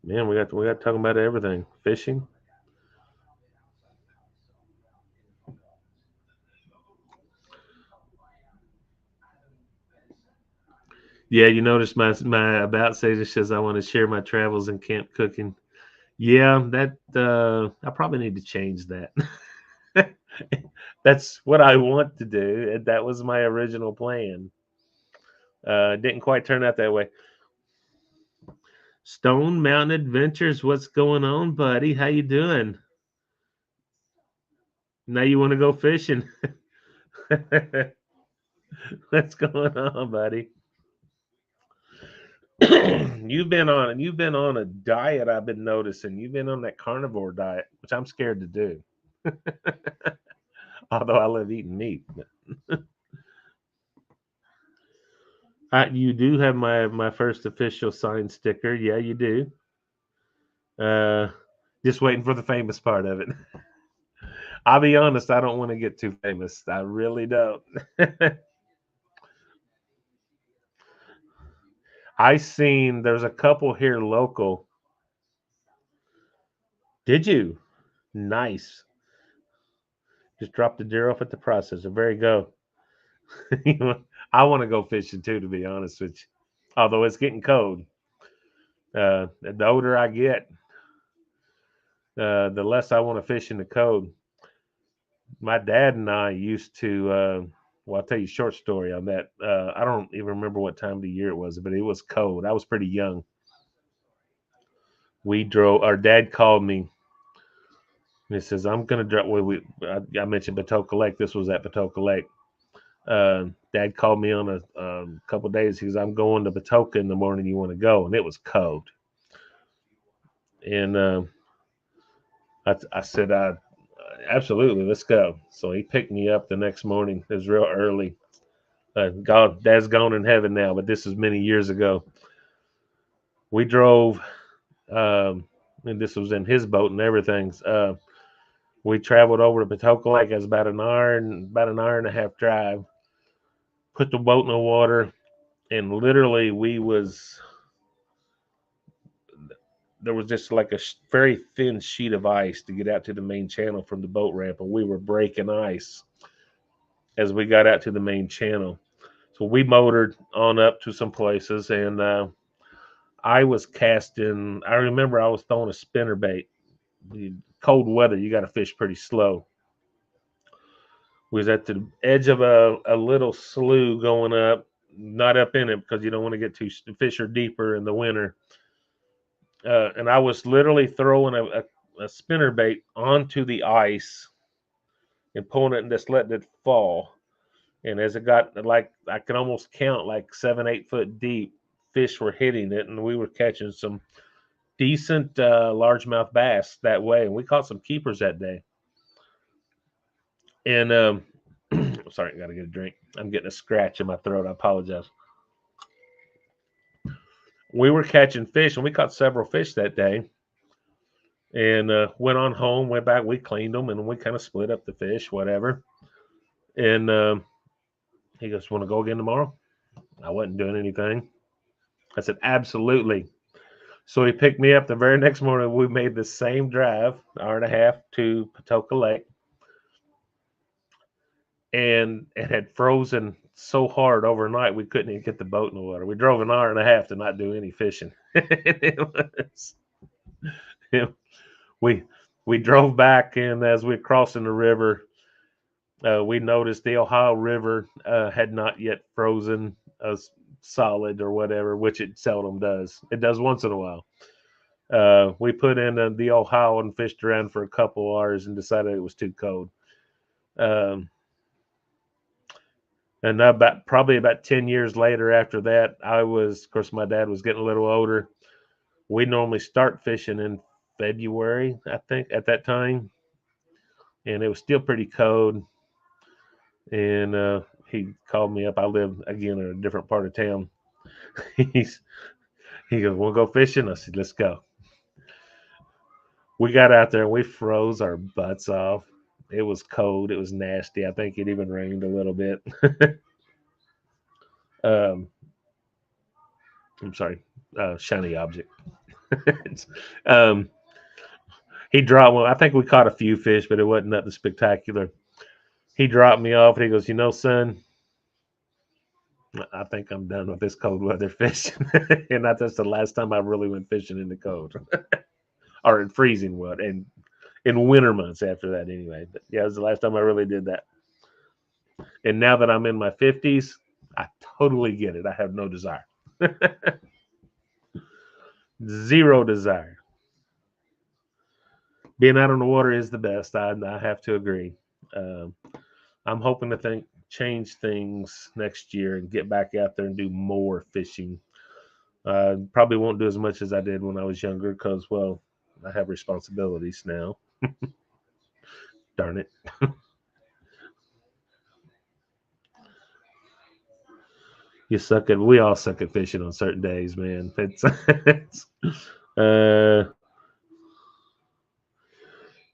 Speaker 1: Man, we got talking about everything. Fishing. Yeah, you notice my about say just says I want to share my travels and camp cooking. Yeah, that I probably need to change that. That's what I want to do. And that was my original plan. Didn't quite turn out that way. Stone Mountain Adventures, what's going on, buddy? How you doing? Now you want to go fishing? What's going on, buddy? You've been on a diet. I've been noticing you've been on that carnivore diet, which I'm scared to do. Although I love eating meat, you do have my first official signed sticker. Yeah, you do. Uh, just waiting for the famous part of it. I'll be honest, I don't want to get too famous. I really don't. I seen there's a couple here local. Did you? Nice. Just drop the deer off at the processor. There you go. I want to go fishing too, to be honest with you. Although it's getting cold. The older I get, the less I want to fish in the cold. My dad and I used to. Well, I'll tell you a short story on that. I don't even remember what time of the year it was, but it was cold. I was pretty young. We drove. Our dad called me. And he says, "I'm gonna drop." I mentioned Patoka Lake. This was at Patoka Lake. Dad called me on a couple of days. He says, "I'm going to Patoka in the morning. You want to go?" And it was cold. And I said, "Absolutely, let's go." So he picked me up the next morning. It was real early. God, Dad's gone in heaven now, but this was many years ago. We drove, and this was in his boat and everything. We traveled over to Patoka Lake. It was about an hour and a half drive. Put the boat in the water, and literally there was just like a very thin sheet of ice to get out to the main channel from the boat ramp, and we were breaking ice as we got out to the main channel. So we motored on up to some places, and I was casting. I remember I was throwing a spinner bait. The cold weather, you got to fish pretty slow. We was at the edge of a little slough going up, not up in it because you don't want to get too fish are deeper in the winter. And I was literally throwing a spinner bait onto the ice and pulling it and just letting it fall. And as it got like I could almost count like 7, 8 foot deep, fish were hitting it, and we were catching some decent largemouth bass that way. And we caught some keepers that day. And sorry, I got to get a drink. I'm getting a scratch in my throat. I apologize. We were catching fish, and we caught several fish that day. And went on home, went back, we cleaned them, and we kind of split up the fish, whatever. And he goes, "Want to go again tomorrow?" I wasn't doing anything. I said, "Absolutely." So he picked me up the very next morning. We made the same drive, hour and a half to Patoka Lake, and it had frozen so hard overnight we couldn't even get the boat in the water. We drove an hour and a half to not do any fishing. it was, it, we we drove back, and as we were crossing the river, We noticed the Ohio River had not yet frozen solid or whatever, which it seldom does. It does once in a while. We put in the Ohio and fished around for a couple hours and decided it was too cold. Um, and probably about 10 years later after that, of course, my dad was getting a little older. We normally start fishing in February, I think, at that time. And it was still pretty cold. And he called me up. I live again in a different part of town. He's he goes, "We'll go fishing." I said, "Let's go." We got out there and we froze our butts off. It was cold. It was nasty. I think it even rained a little bit. um, I'm sorry, shiny object. um, he dropped one. I think we caught a few fish, but it wasn't nothing spectacular. He dropped me off and he goes, son, I think I'm done with this cold weather fishing. And that's the last time I really went fishing in the cold or in freezing weather and in winter months after that anyway. But yeah, it was the last time I really did that. And now that I'm in my 50s, I totally get it. I have no desire. Zero desire. Being out on the water is the best. I have to agree. Um, I'm hoping to change things next year and get back out there and do more fishing. Probably won't do as much as I did when I was younger because, well, I have responsibilities now. Darn it. We all suck at fishing on certain days, man. Uh,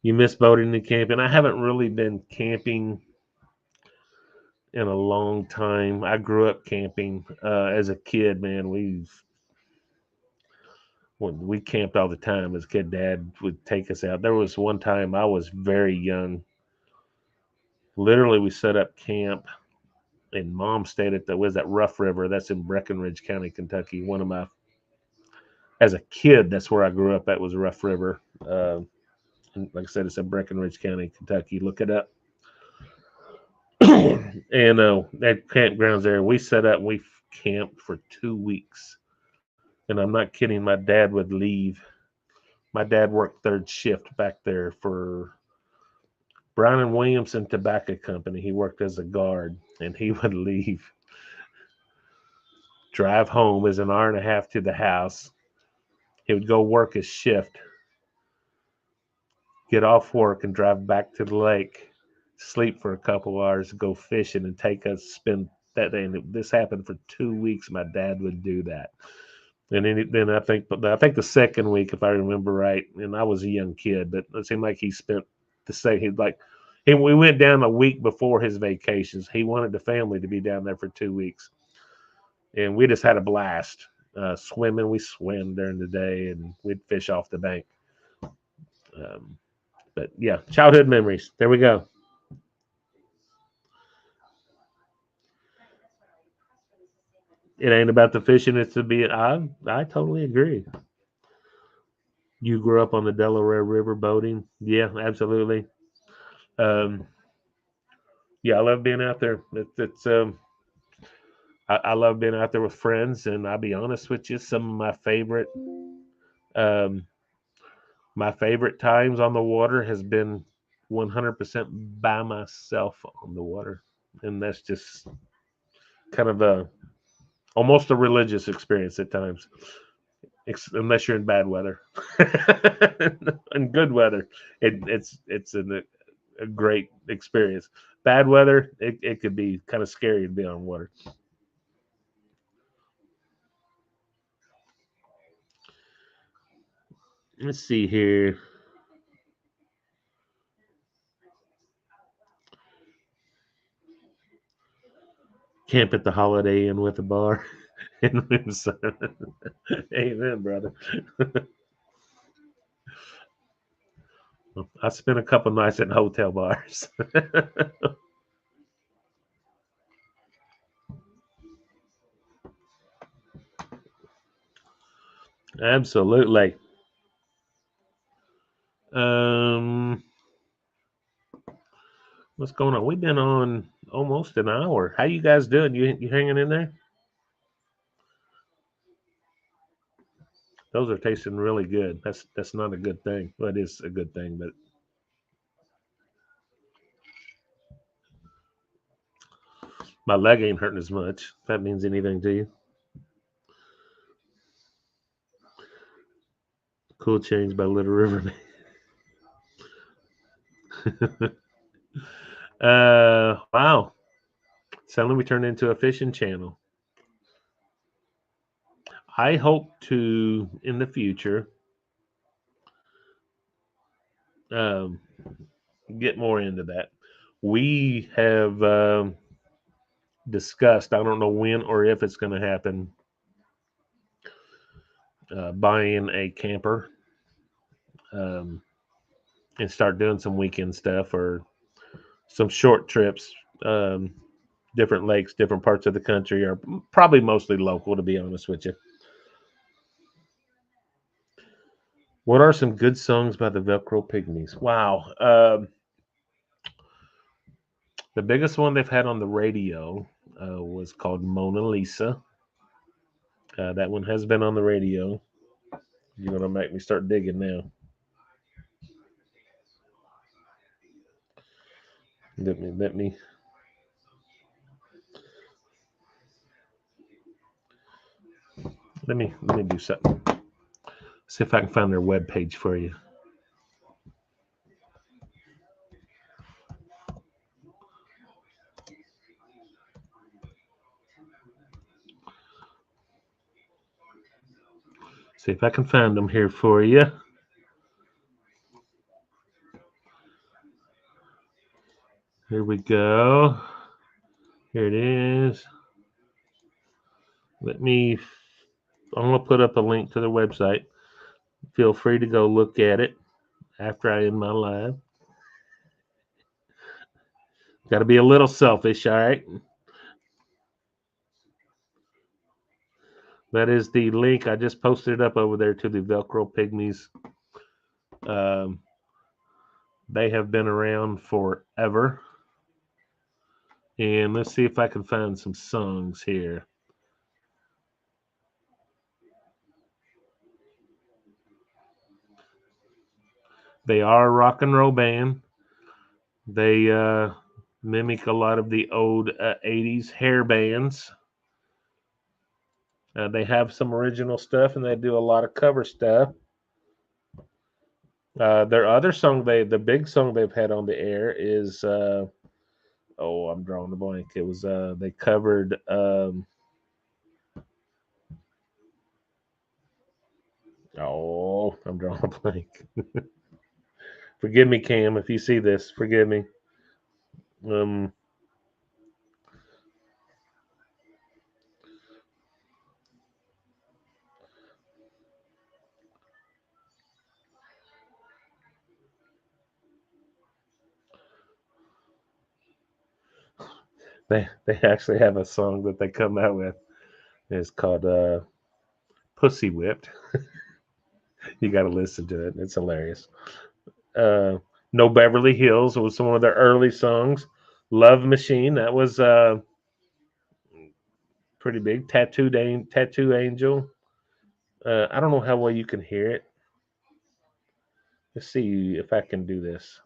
Speaker 1: you miss boating and camping. I haven't really been camping in a long time. I grew up camping as a kid, man. We camped all the time as a kid. Dad would take us out. There was one time I was very young. Literally, we set up camp, and Mom stayed at that Rough River. That's in Breckenridge County, Kentucky. As a kid, that's where I grew up. That was Rough River. And like I said, it's in Breckenridge County, Kentucky. Look it up. And at campgrounds there, we set up. We camped for 2 weeks, and I'm not kidding. My dad would leave. My dad worked third shift back there for Brown and Williamson Tobacco Company. He worked as a guard, and he would leave, drive home is an hour and a half to the house. He would go work his shift, get off work, and drive back to the lake, sleep for a couple hours, go fishing, and take us spend that day. And this happened for 2 weeks. My dad would do that, and then I think the second week, if I remember right, and I was a young kid, but it seemed like he spent the same. We went down a week before his vacations. He wanted the family to be down there for 2 weeks, and we just had a blast. Swimming, we swam during the day, and we'd fish off the bank. Um, but yeah, childhood memories. There we go. It ain't about the fishing; it's to be. I totally agree. You grew up on the Delaware River boating. Yeah, absolutely. Um, yeah, I love being out there. I love being out there with friends, and I'll be honest with you, some of um, my favorite times on the water has been 100% by myself on the water, and that's just kind of a almost a religious experience at times, unless you're in bad weather. In good weather, it's a great experience. Bad weather, it could be kind of scary to be on water. Let's see here. Camp at the Holiday Inn with a bar. Amen, brother. I spent a couple nights in hotel bars. Absolutely. Um, What's going on? We've been on almost an hour. How you guys doing? You hanging in there? Those are tasting really good. That's not a good thing. Well, it is a good thing, but my leg ain't hurting as much. If that means anything to you. Cool change by Little River. Wow. Suddenly we turned into a fishing channel. I hope to in the future um, get more into that. We have discussed, I don't know when or if it's going to happen, buying a camper um, and start doing some weekend stuff or some short trips, um, different lakes, different parts of the country, or probably mostly local, to be honest with you. What are some good songs by the Velcro Pygmies? Wow. The biggest one they've had on the radio was called Mona Lisa. That one has been on the radio. You're going to make me start digging now. Let me let me do something. See if I can find their web page for you. See if I can find them here for you. Here we go. Here it is. I'm going to put up a link to the website. Feel free to go look at it after I end my live. Got to be a little selfish, all right? That is the link. I just posted it up over there to the Velcro Pygmies. Um, they have been around forever. And let's see if I can find some songs here. They are a rock and roll band. They mimic a lot of the old 80s hair bands. They have some original stuff and they do a lot of cover stuff. Their other song, the big song they've had on the air is I'm drawing a blank. It was they covered I'm drawing a blank. Forgive me, Cam, if you see this. Forgive me. Um, they actually have a song that they come out with. It's called "Pussy Whipped." You got to listen to it. It's hilarious. No Beverly Hills was one of their early songs. Love Machine, that was pretty big. Tattoo Angel. I don't know how well you can hear it. Let's see if I can do this.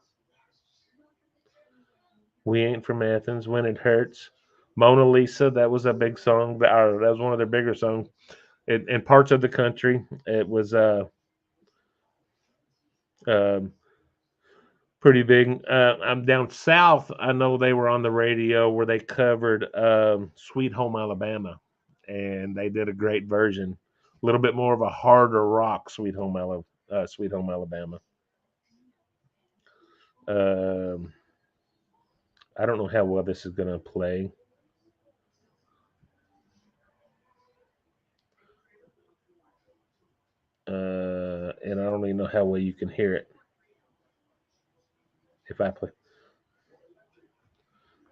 Speaker 1: We Ain't From Athens, When It Hurts. Mona Lisa, that was a big song. That was one of their bigger songs. In parts of the country, it was um, pretty big. I'm down south. I know they were on the radio where they covered "Sweet Home Alabama," and they did a great version. A little bit more of a harder rock, Sweet Home Alabama." Um, I don't know how well this is gonna play. And I don't even know how well you can hear it if I play.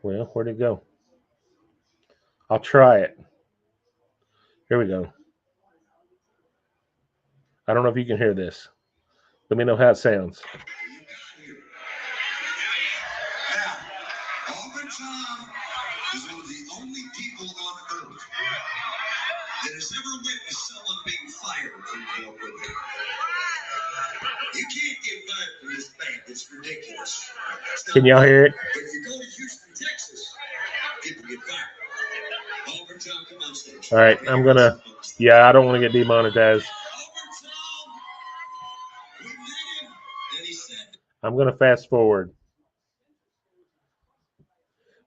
Speaker 1: Well, where'd it go? I'll try it. Here we go. I don't know if you can hear this. Let me know how it sounds.
Speaker 2: Tom is one of the only people on earth that has ever witnessed someone being fired from corporate. You can't get fired from this bank. It's ridiculous.
Speaker 1: Can y'all hear it?
Speaker 2: But if you go to Houston, Texas, people get fired. Overtime, come on stage.
Speaker 1: All right, I'm gonna. Yeah, I don't want to get demonetized. I'm gonna fast forward.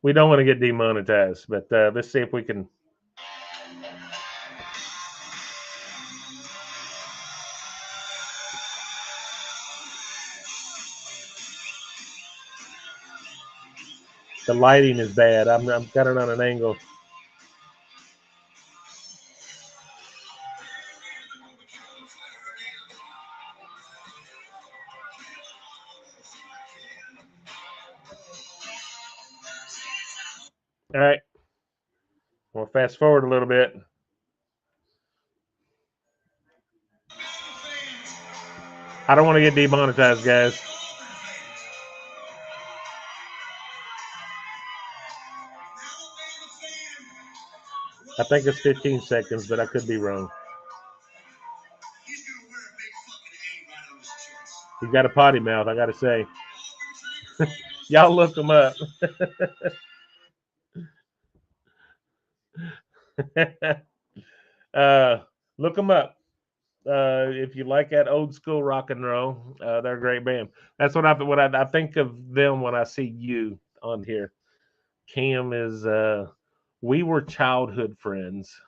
Speaker 1: We don't want to get demonetized, but let's see if we can. The lighting is bad. I'm got it on an angle. All right. We'll fast forward a little bit. I don't want to get demonetized, guys. I think it's 15 seconds, but I could be wrong. He's got a potty mouth, I got to say. Y'all look him up. Look them up. If you like that old school rock and roll, they're a great band. That's what I think of them when I see you on here. Cam is we were childhood friends.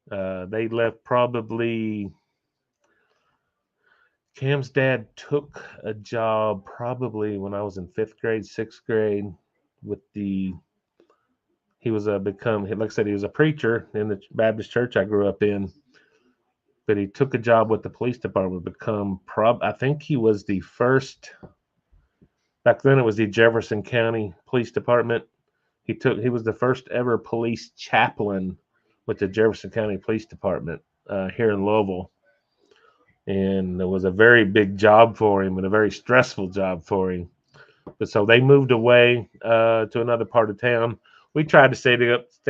Speaker 1: They left probably. Cam's dad took a job probably when I was in 5th grade, 6th grade with the. He was like I said, he was a preacher in the Baptist church I grew up in. But he took a job with the police department. I think he was the first. Back then, it was the Jefferson County Police Department. He was the first ever police chaplain with the Jefferson County Police Department here in Louisville, and it was a very big job for him and a very stressful job for him. But so they moved away to another part of town. We tried to stay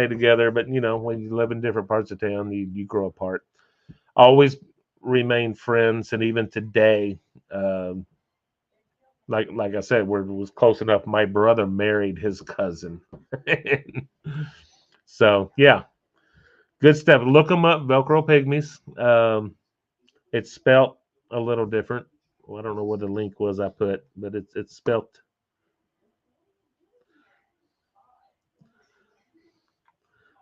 Speaker 1: together, but when you live in different parts of town, you grow apart. Always remain friends, and even today, like I said, it was close enough. My brother married his cousin, so yeah, good stuff. Look them up, Velcro Pygmies. It's spelt a little different. Well, I don't know where the link was I put, but it's spelt.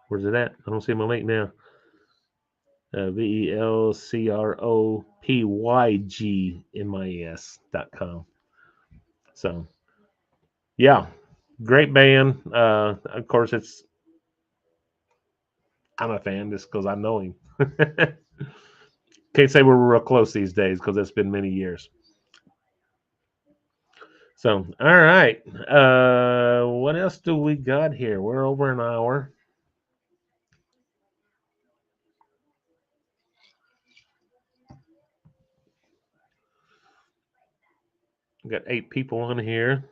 Speaker 1: Where's it at? I don't see my link now. VELCROPYGMIS.com. So, yeah, great band. Of course, I'm a fan just because I know him. Can't say we're real close these days because it's been many years. So, all right. What else do we got here? We're over an hour. We got 8 people on here.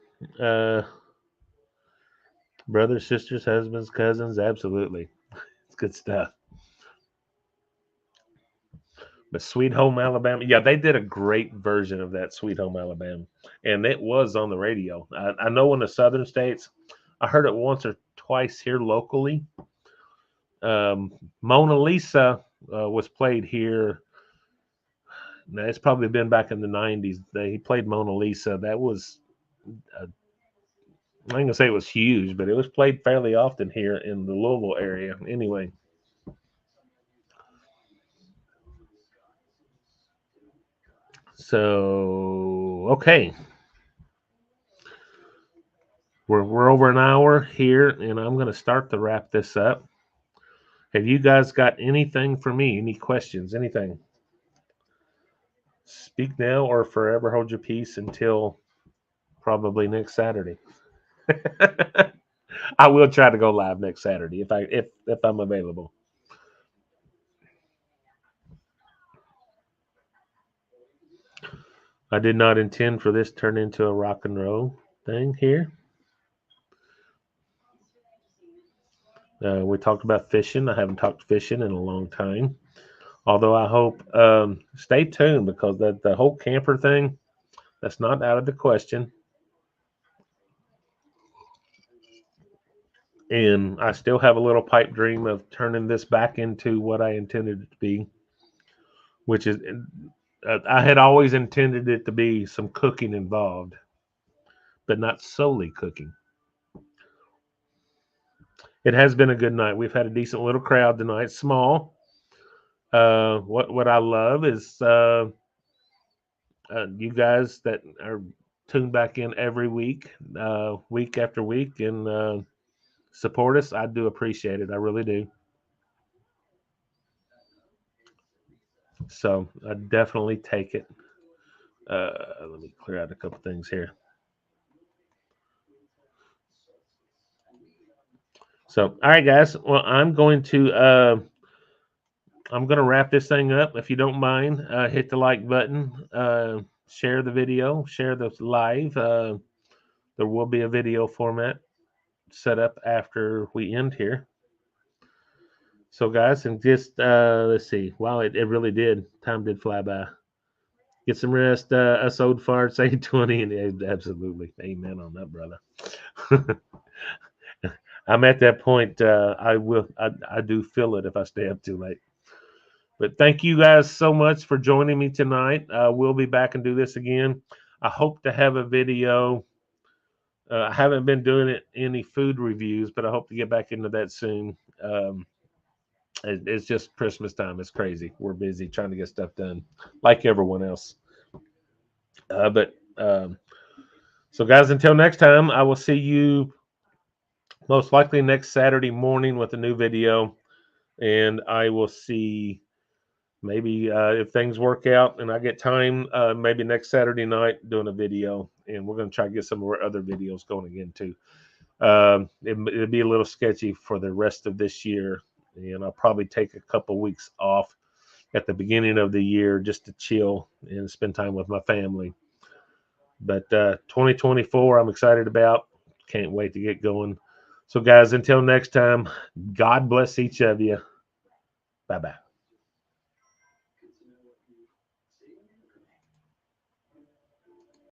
Speaker 1: Brothers, sisters, husbands, cousins. Absolutely. It's good stuff. But Sweet Home Alabama. Yeah, they did a great version of that Sweet Home Alabama. And it was on the radio. I know in the southern states, I heard it once or twice here locally. Mona Lisa was played here. Now, it's probably been back in the 90s. He played Mona Lisa. That was, I ain't going to say it was huge, but it was played fairly often here in the Louisville area. Anyway. So, okay. We're over an hour here, and I'm going to start to wrap this up. Have you guys got anything for me? Any questions? Anything? Speak now or forever hold your peace until probably next Saturday. I will try to go live next Saturday if I'm available. I did not intend for this to turn into a rock and roll thing here. We talked about fishing. I haven't talked fishing in a long time. Although I hope, stay tuned, because the whole camper thing, that's not out of the question. And I still have a little pipe dream of turning this back into what I intended it to be, which is, I had always intended it to be some cooking involved, but not solely cooking. It has been a good night. We've had a decent little crowd tonight, small. What I love is, you guys that are tuned back in every week, week after week, and support us. I do appreciate it. I really do. So I definitely take it. Let me clear out a couple things here. So, all right, guys. Well, I'm going to wrap this thing up. If you don't mind, hit the like button, share the video, share the live. There will be a video format set up after we end here. So, guys, and just let's see. Wow, it really did. Time did fly by. Get some rest. Us old farts, 8:20, and absolutely, amen on that, brother. I'm at that point. I will. I do feel it if I stay up too late. But thank you guys so much for joining me tonight. We'll be back and do this again. I hope to have a video. I haven't been doing any food reviews, but I hope to get back into that soon. It's just Christmas time. It's crazy. We're busy trying to get stuff done, like everyone else. But so, guys, until next time, I will see you most likely next Saturday morning with a new video, and I will see, maybe if things work out and I get time, maybe next Saturday night doing a video, and we're going to try to get some of our other videos going again too. It'll be a little sketchy for the rest of this year, and I'll probably take a couple weeks off at the beginning of the year just to chill and spend time with my family. But 2024, I'm excited about. Can't wait to get going. So, guys, until next time, God bless each of you. Bye bye.